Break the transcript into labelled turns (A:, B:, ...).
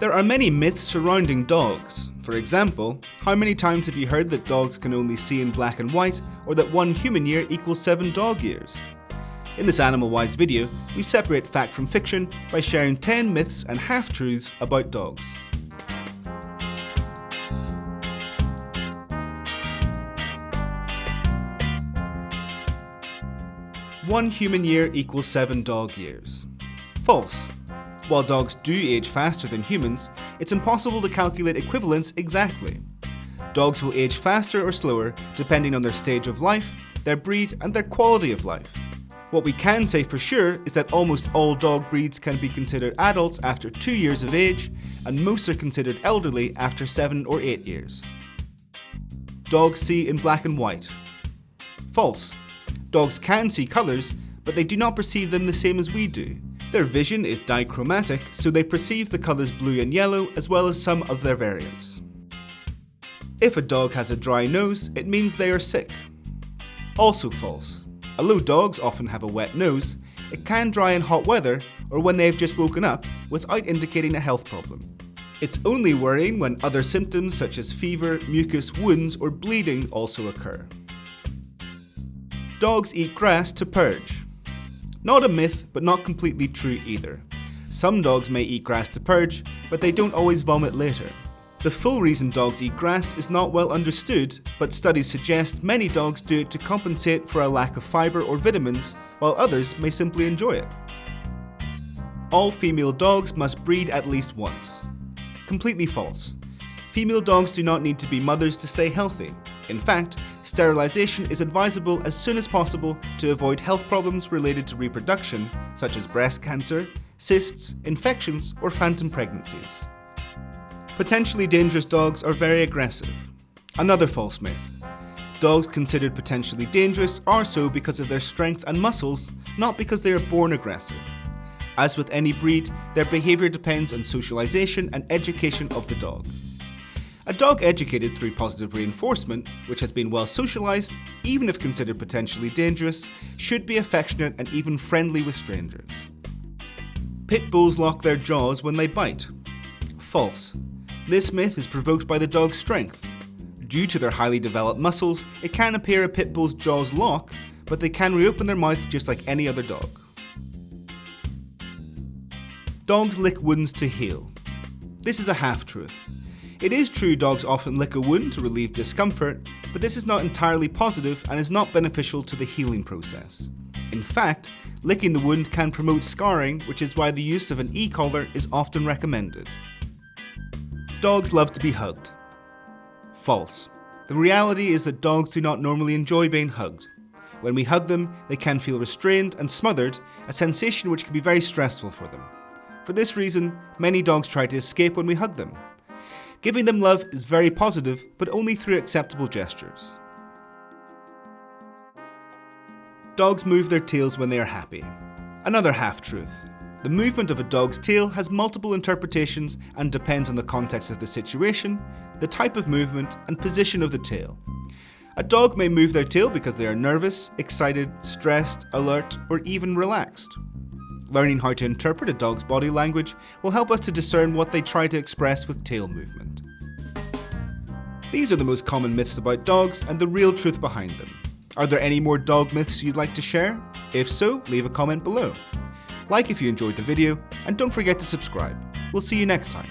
A: There are many myths surrounding dogs. For example, how many times have you heard that dogs can only see in black and white, or that 1 human year equals 7 dog years? In this AnimalWised video, we separate fact from fiction by sharing 10 myths and half-truths about dogs. One human year equals 7 dog years. False. While dogs do age faster than humans, it's impossible to calculate equivalence exactly. Dogs will age faster or slower depending on their stage of life, their breed, and their quality of life. What we can say for sure is that almost all dog breeds can be considered adults after 2 years of age, and most are considered elderly after 7 or 8 years. Dogs see in black and white. False. Dogs can see colours, but they do not perceive them the same as we do. Their vision is dichromatic, so they perceive the colours blue and yellow as well as some of their variants. If a dog has a dry nose, it means they are sick. Also false. Although dogs often have a wet nose, it can dry in hot weather or when they have just woken up without indicating a health problem. It's only worrying when other symptoms such as fever, mucus, wounds or bleeding also occur. Dogs eat grass to purge. Not a myth, but not completely true either. Some dogs may eat grass to purge, but they don't always vomit later. The full reason dogs eat grass is not well understood, but studies suggest many dogs do it to compensate for a lack of fibre or vitamins, while others may simply enjoy it. All female dogs must breed at least once. Completely false. Female dogs do not need to be mothers to stay healthy. In fact, sterilisation is advisable as soon as possible to avoid health problems related to reproduction, such as breast cancer, cysts, infections, or phantom pregnancies. Potentially dangerous dogs are very aggressive. Another false myth. Dogs considered potentially dangerous are so because of their strength and muscles, not because they are born aggressive. As with any breed, their behaviour depends on socialisation and education of the dog. A dog educated through positive reinforcement, which has been well socialised, even if considered potentially dangerous, should be affectionate and even friendly with strangers. Pit bulls lock their jaws when they bite. False. This myth is provoked by the dog's strength. Due to their highly developed muscles, it can appear a pit bull's jaws lock, but they can reopen their mouth just like any other dog. Dogs lick wounds to heal. This is a half-truth. It is true dogs often lick a wound to relieve discomfort, but this is not entirely positive and is not beneficial to the healing process. In fact, licking the wound can promote scarring, which is why the use of an e-collar is often recommended. Dogs love to be hugged. False. The reality is that dogs do not normally enjoy being hugged. When we hug them, they can feel restrained and smothered, a sensation which can be very stressful for them. For this reason, many dogs try to escape when we hug them. Giving them love is very positive, but only through acceptable gestures. Dogs move their tails when they are happy. Another half-truth. The movement of a dog's tail has multiple interpretations and depends on the context of the situation, the type of movement, and position of the tail. A dog may move their tail because they are nervous, excited, stressed, alert, or even relaxed. Learning how to interpret a dog's body language will help us to discern what they try to express with tail movement. These are the most common myths about dogs and the real truth behind them. Are there any more dog myths you'd like to share? If so, leave a comment below. Like if you enjoyed the video, and don't forget to subscribe. We'll see you next time.